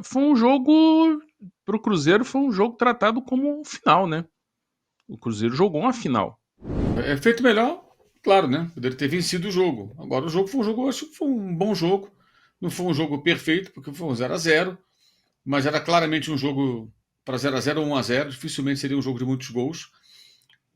foi um jogo pro Cruzeiro, foi um jogo tratado como um final, né? O Cruzeiro jogou uma final. É feito melhor, claro, né? Poderia ter vencido o jogo. Agora o jogo foi um jogo, eu acho que foi um bom jogo. Não foi um jogo perfeito, porque foi um 0-0, mas era claramente um jogo para 0-0 ou 1-0. Dificilmente seria um jogo de muitos gols.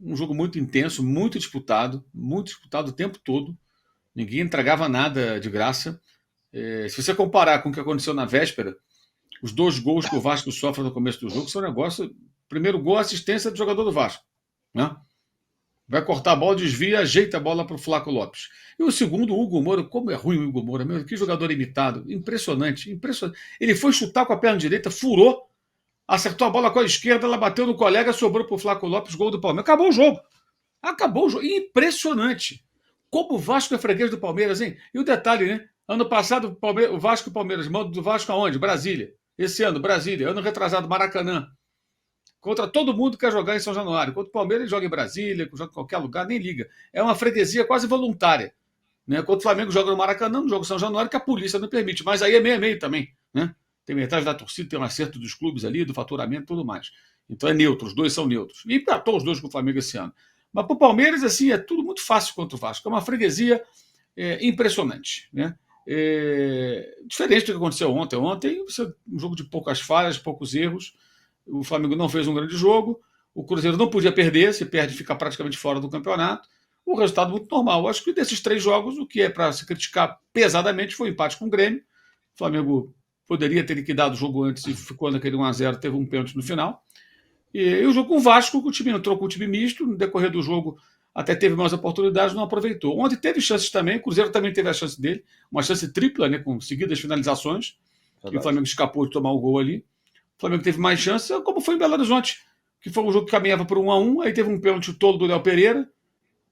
Um jogo muito intenso, muito disputado o tempo todo. Ninguém entregava nada de graça. Se você comparar com o que aconteceu na véspera, os dois gols que o Vasco sofre no começo do jogo são um negócio. Primeiro gol, assistência do jogador do Vasco, né? Vai cortar a bola, desvia, ajeita a bola para o Flaco Lopes. E o segundo, o Hugo Moura, como é ruim o Hugo Moura, meu, que jogador imitado. Impressionante, impressionante. Ele foi chutar com a perna direita, furou, acertou a bola com a esquerda, ela bateu no colega, sobrou para o Flaco Lopes, gol do Palmeiras. Acabou o jogo. Acabou o jogo. Impressionante. Como o Vasco é freguês do Palmeiras, hein? E o detalhe, né? Ano passado, o Vasco e o Palmeiras, mando do Vasco aonde? Brasília. Esse ano, Brasília. Ano retrasado, Maracanã. Contra todo mundo que quer jogar em São Januário. Contra o Palmeiras, ele joga em Brasília, joga em qualquer lugar, nem liga. É uma freguesia quase voluntária. Né? Quando o Flamengo joga no Maracanã, não joga em São Januário, que a polícia não permite. Mas aí é meio a meio também. Né? Tem metade da torcida, tem um acerto dos clubes ali, do faturamento e tudo mais. Então é neutro, os dois são neutros. E empatou os dois com o Flamengo esse ano. Mas para o Palmeiras, assim, é tudo muito fácil contra o Vasco. É uma freguesia impressionante. Né? Diferente do que aconteceu ontem. Ontem, um jogo de poucas falhas, poucos erros. O Flamengo não fez um grande jogo. O Cruzeiro não podia perder, se perde, fica praticamente fora do campeonato. O resultado muito normal. Eu acho que desses três jogos, o que é para se criticar pesadamente foi o empate com o Grêmio. O Flamengo poderia ter liquidado o jogo antes e ficou naquele 1-0, teve um pênalti no final. E o jogo com o Vasco, o time entrou com o time misto, no decorrer do jogo até teve mais oportunidades, não aproveitou. Ontem teve chances também, o Cruzeiro também teve a chance dele, uma chance tripla, né, com seguidas finalizações, que o Verdade. Flamengo escapou de tomar o gol ali. O Flamengo teve mais chances, como foi em Belo Horizonte, que foi um jogo que caminhava por 1-1, aí teve um pênalti tolo do Léo Pereira,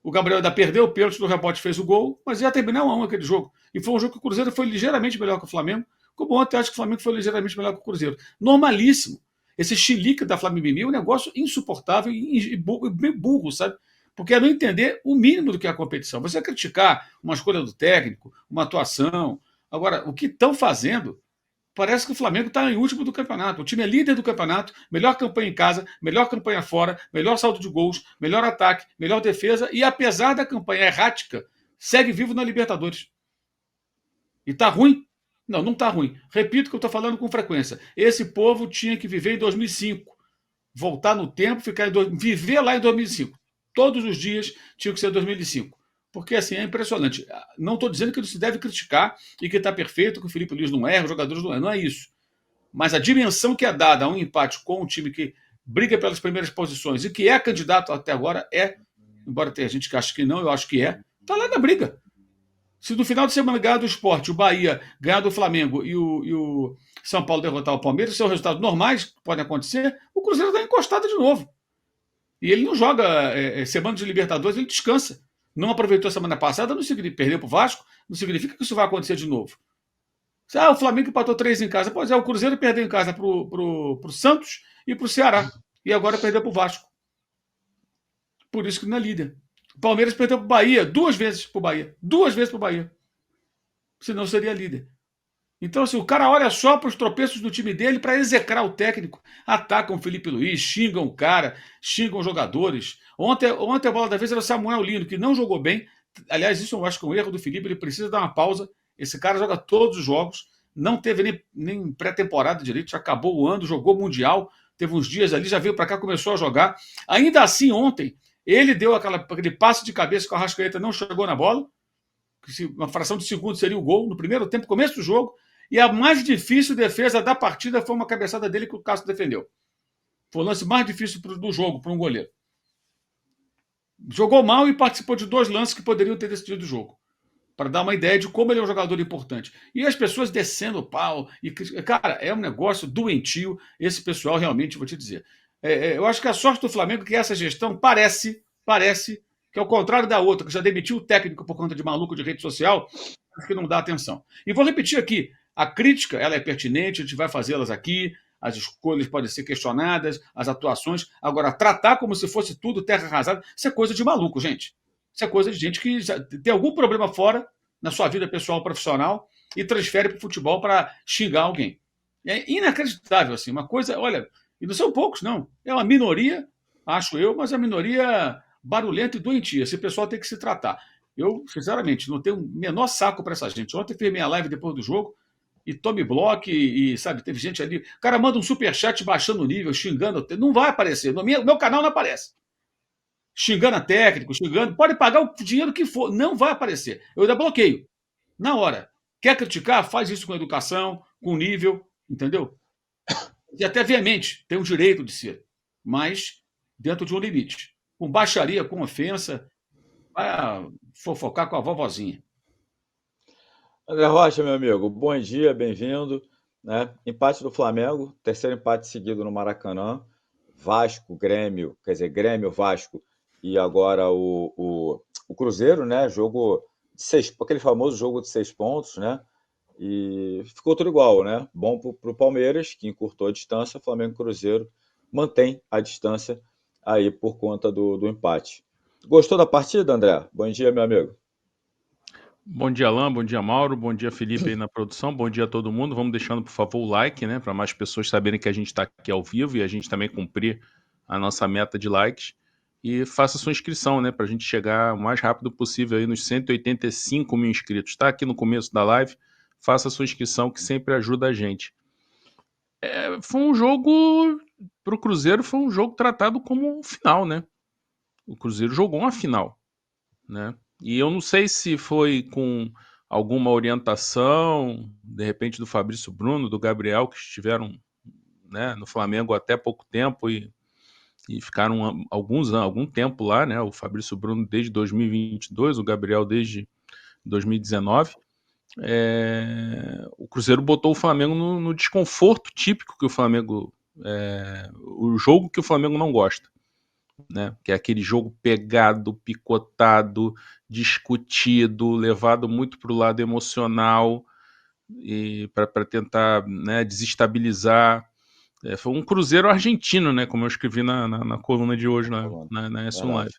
o Gabriel ainda perdeu o pênalti, do rebote fez o gol, mas ia terminar 1-1 aquele jogo. E foi um jogo que o Cruzeiro foi ligeiramente melhor que o Flamengo, como ontem eu acho que o Flamengo foi ligeiramente melhor que o Cruzeiro. Normalíssimo. Esse chilique da Flamengo é um negócio insuportável e burro, sabe? Porque é não entender o mínimo do que é a competição. Você criticar uma escolha do técnico, uma atuação. Agora, o que estão fazendo, parece que o Flamengo está em último do campeonato. O time é líder do campeonato, melhor campanha em casa, melhor campanha fora, melhor saldo de gols, melhor ataque, melhor defesa, e apesar da campanha errática, segue vivo na Libertadores. E está ruim? Não, não está ruim. Repito o que eu estou falando com frequência. Esse povo tinha que viver em 2005. Voltar no tempo, viver lá em 2005. Todos os dias tinha que ser 2005. Porque assim, é impressionante. Não estou dizendo que não se deve criticar e que está perfeito, que o Felipe Luiz não erra, os jogadores não erram. Não é isso. Mas a dimensão que é dada a um empate com um time que briga pelas primeiras posições e que é candidato até agora embora tenha gente que acha que não, eu acho que está lá na briga. Se no final de semana ganhar do Sport, o Bahia ganhar do Flamengo e o São Paulo derrotar o Palmeiras, são resultados normais que podem acontecer, o Cruzeiro está encostado de novo. E ele não joga semana de Libertadores, ele descansa. Não aproveitou a semana passada, não significa perder para o Vasco, não significa que isso vai acontecer de novo. O Flamengo empatou 3 em casa. Pois é, o Cruzeiro perdeu em casa para o Santos e para o Ceará. E agora perdeu para o Vasco. Por isso que não é líder. O Palmeiras perdeu para o Bahia 2 vezes para o Bahia. 2 vezes para o Bahia. Senão seria líder. Então, assim, o cara olha só para os tropeços do time dele para execrar o técnico. Atacam o Felipe Luiz, xingam o cara, xingam os jogadores. Ontem a bola da vez era o Samuel Lino, que não jogou bem. Aliás, isso eu acho que é um erro do Felipe, ele precisa dar uma pausa. Esse cara joga todos os jogos, não teve nem pré-temporada direito, já acabou o ano, jogou Mundial, teve uns dias ali, já veio para cá, começou a jogar. Ainda assim, ontem, ele deu aquele passe de cabeça que o Arrascaeta não chegou na bola, uma fração de segundo seria o gol, no primeiro tempo, começo do jogo, e a mais difícil defesa da partida foi uma cabeçada dele que o Cássio defendeu. Foi o lance mais difícil do jogo para um goleiro. Jogou mal e participou de 2 lances que poderiam ter decidido o jogo. Para dar uma ideia de como ele é um jogador importante. E as pessoas descendo o pau. Cara, é um negócio doentio. Esse pessoal, realmente, vou te dizer. Eu acho que a sorte do Flamengo é que essa gestão parece que, ao contrário da outra, que já demitiu o técnico por conta de maluco de rede social, que não dá atenção. E vou repetir aqui: a crítica ela é pertinente, a gente vai fazê-las aqui, as escolhas podem ser questionadas, as atuações. Agora, tratar como se fosse tudo terra arrasada, isso é coisa de maluco, gente. Isso é coisa de gente que tem algum problema fora na sua vida pessoal profissional e transfere para o futebol para xingar alguém. É inacreditável, assim, uma coisa, olha, e não são poucos, não. É uma minoria, acho eu, mas é uma minoria barulhenta e doentia. Esse pessoal tem que se tratar. Eu, sinceramente, não tenho o menor saco para essa gente. Ontem fiz minha live depois do jogo e tome bloco sabe, teve gente ali. O cara manda um superchat baixando o nível, xingando. Não vai aparecer. No meu canal não aparece. Xingando a técnico, xingando. Pode pagar o dinheiro que for, não vai aparecer. Eu ainda bloqueio. Na hora. Quer criticar? Faz isso com educação, com nível, entendeu? E até veemente, tem o direito de ser, mas dentro de um limite. Com baixaria, com ofensa, vai fofocar com a vovozinha. André Rocha, meu amigo, bom dia, bem-vindo. Né? Empate do Flamengo, terceiro empate seguido no Maracanã. Vasco, Grêmio, quer dizer, Grêmio, Vasco e agora o Cruzeiro, né? Jogo de aquele famoso jogo de 6 pontos, né? E ficou tudo igual, né? Bom para o Palmeiras, que encurtou a distância, Flamengo e Cruzeiro mantém a distância aí por conta do empate. Gostou da partida, André? Bom dia, meu amigo. Bom dia, Alain, bom dia, Mauro, bom dia, Felipe aí na produção, bom dia a todo mundo. Vamos deixando, por favor, o like, né, para mais pessoas saberem que a gente está aqui ao vivo e a gente também cumprir a nossa meta de likes. E faça sua inscrição, né, para a gente chegar o mais rápido possível aí nos 185 mil inscritos. Está aqui no começo da live, faça sua inscrição que sempre ajuda a gente. Foi um jogo, para o Cruzeiro, foi um jogo tratado como um final, né? O Cruzeiro jogou uma final, né? E eu não sei se foi com alguma orientação, de repente do Fabrício Bruno, do Gabriel, que estiveram, né, no Flamengo até pouco tempo e ficaram algum tempo lá, né? O Fabrício Bruno desde 2022, o Gabriel desde 2019. O Cruzeiro botou o Flamengo no desconforto típico que o Flamengo, o jogo que o Flamengo não gosta, né? Que é aquele jogo pegado, picotado, discutido, levado muito para o lado emocional e para tentar, né, desestabilizar. Foi um Cruzeiro argentino, né? Como eu escrevi na coluna de hoje na S1 Live.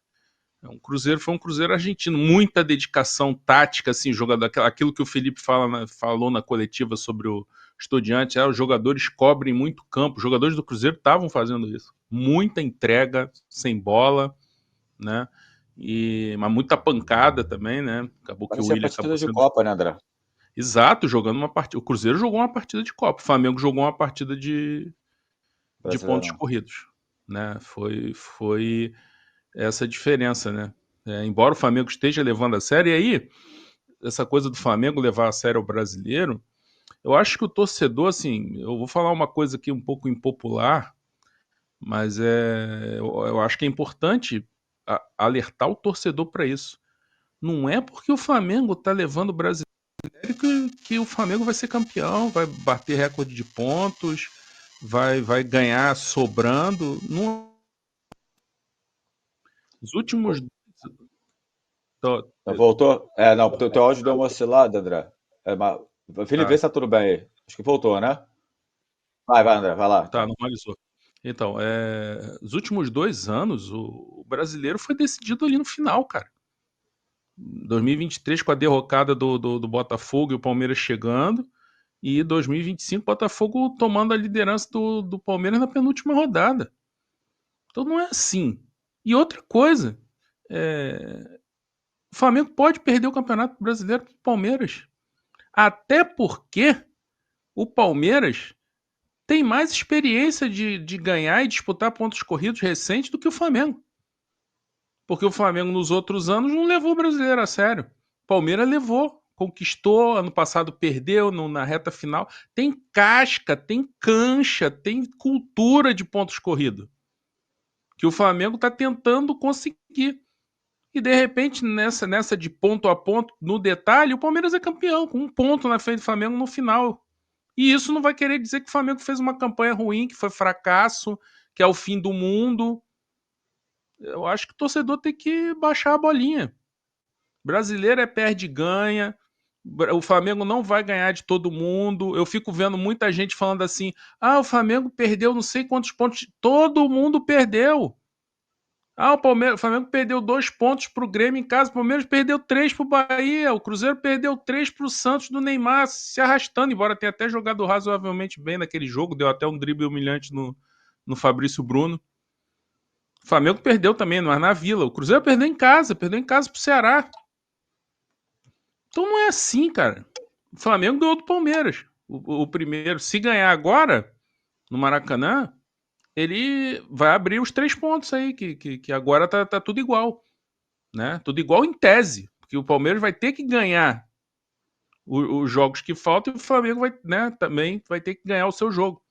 Foi um Cruzeiro argentino, muita dedicação tática, assim, jogador, aquilo que o Felipe falou na coletiva sobre o Estudiantes, os jogadores cobrem muito campo, os jogadores do Cruzeiro estavam fazendo isso, muita entrega sem bola, né, mas muita pancada também, né, acabou que o Willian acabou sendo... de Copa, né, André? Exato, jogando uma partida, o Cruzeiro jogou uma partida de Copa, o Flamengo jogou uma partida de pontos corridos, né, foi essa diferença, né? Embora o Flamengo esteja levando a sério, e aí, essa coisa do Flamengo levar a sério o brasileiro, eu acho que o torcedor, assim, eu vou falar uma coisa aqui um pouco impopular, mas eu acho que é importante alertar o torcedor para isso. Não é porque o Flamengo está levando o brasileiro que o Flamengo vai ser campeão, vai bater recorde de pontos, vai ganhar sobrando. Não... Os últimos... Voltou? Não, o teu áudio deu uma oscilada, André. Felipe, vê se tá tudo bem aí. Acho que voltou, né? Vai, André, vai lá. Tá, normalizou. Então, os últimos 2 anos, o brasileiro foi decidido ali no final, cara. 2023 com a derrocada do Botafogo e o Palmeiras chegando, e 2025 o Botafogo tomando a liderança do Palmeiras na penúltima rodada. Então não é assim. E outra coisa, o Flamengo pode perder o Campeonato Brasileiro pro Palmeiras. Até porque o Palmeiras tem mais experiência de ganhar e disputar pontos corridos recentes do que o Flamengo. Porque o Flamengo nos outros anos não levou o brasileiro a sério. O Palmeiras levou, conquistou, ano passado perdeu na reta final. Tem casca, tem cancha, tem cultura de pontos corridos. Que o Flamengo está tentando conseguir. E de repente, nessa de ponto a ponto, no detalhe, o Palmeiras é campeão, com 1 ponto na frente do Flamengo no final. E isso não vai querer dizer que o Flamengo fez uma campanha ruim, que foi fracasso, que é o fim do mundo. Eu acho que o torcedor tem que baixar a bolinha. Brasileiro é perde e ganha. O Flamengo não vai ganhar de todo mundo. Eu fico vendo muita gente falando assim: o Flamengo perdeu não sei quantos pontos. Todo mundo perdeu. O Flamengo perdeu 2 pontos pro Grêmio em casa, o Palmeiras perdeu 3 pro Bahia, o Cruzeiro perdeu 3 pro Santos do Neymar, se arrastando, embora tenha até jogado razoavelmente bem naquele jogo, deu até um drible humilhante no Fabrício Bruno. O Flamengo perdeu também, mas na Vila. O Cruzeiro perdeu em casa pro Ceará. Então não é assim, cara. O Flamengo ganhou do Palmeiras. O primeiro, se ganhar agora, no Maracanã, ele vai abrir os 3 pontos aí, que agora tá tudo igual. Né? Tudo igual em tese. Porque o Palmeiras vai ter que ganhar os jogos que faltam e o Flamengo vai, né, também vai ter que ganhar o seu jogo.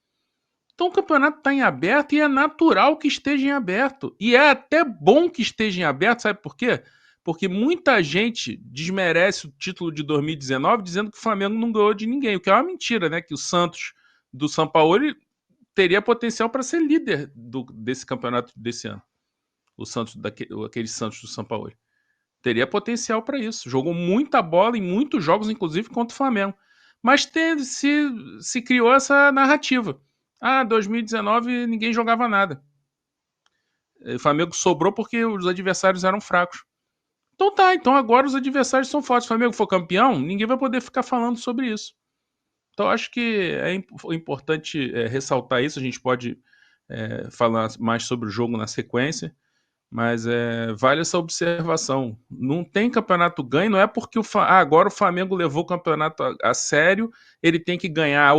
Então o campeonato está em aberto e é natural que esteja em aberto. E é até bom que esteja em aberto, sabe por quê? Porque muita gente desmerece o título de 2019 dizendo que o Flamengo não ganhou de ninguém, o que é uma mentira, né? Que o Santos do Sampaoli teria potencial para ser líder desse campeonato desse ano. O Santos, aquele Santos do Sampaoli. Teria potencial para isso. Jogou muita bola em muitos jogos, inclusive contra o Flamengo. Mas se criou essa narrativa. 2019 ninguém jogava nada. O Flamengo sobrou porque os adversários eram fracos. Então agora os adversários são fortes. Se o Flamengo for campeão, ninguém vai poder ficar falando sobre isso. Então acho que é importante ressaltar isso. A gente pode falar mais sobre o jogo na sequência, mas vale essa observação. Não tem campeonato ganho, não é porque agora o Flamengo levou o campeonato a sério, ele tem que ganhar.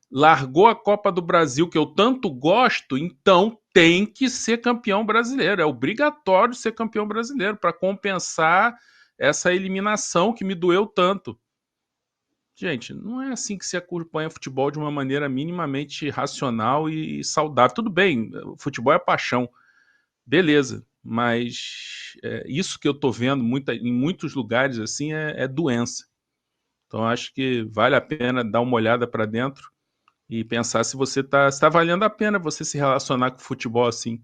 Largou a Copa do Brasil, que eu tanto gosto, então tem que ser campeão brasileiro. É obrigatório ser campeão brasileiro para compensar essa eliminação que me doeu tanto. Gente, não é assim que se acompanha futebol de uma maneira minimamente racional e saudável. Tudo bem, futebol é paixão, beleza, mas isso que eu tô vendo em muitos lugares assim é doença. Então acho que vale a pena dar uma olhada para dentro e pensar se está valendo a pena você se relacionar com o futebol assim.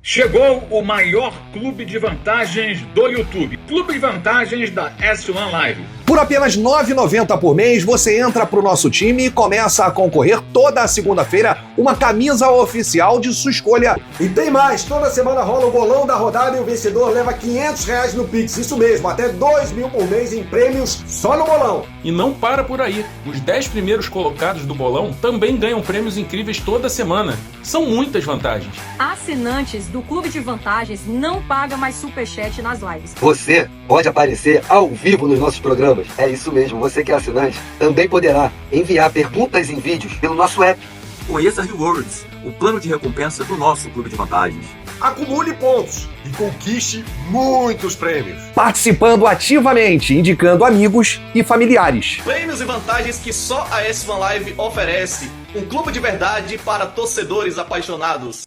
Chegou o maior clube de vantagens do YouTube. Clube de vantagens da S1 Live. Por apenas R$ 9,90 por mês, você entra pro nosso time e começa a concorrer toda a segunda-feira uma camisa oficial de sua escolha. E tem mais, toda semana rola o bolão da rodada e o vencedor leva R$500 no Pix. Isso mesmo, até R$2.000 por mês em prêmios só no bolão. E não para por aí. Os 10 primeiros colocados do bolão também ganham prêmios incríveis toda semana. São muitas vantagens. Assinantes do Clube de Vantagens não pagam mais superchat nas lives. Você pode aparecer ao vivo nos nossos programas. É isso mesmo, você que é assinante também poderá enviar perguntas em vídeos pelo nosso app. Conheça Rewards, o plano de recompensa do nosso Clube de Vantagens. Acumule pontos e conquiste muitos prêmios. Participando ativamente, indicando amigos e familiares. Prêmios e vantagens que só a S1 Live oferece. Um clube de verdade para torcedores apaixonados.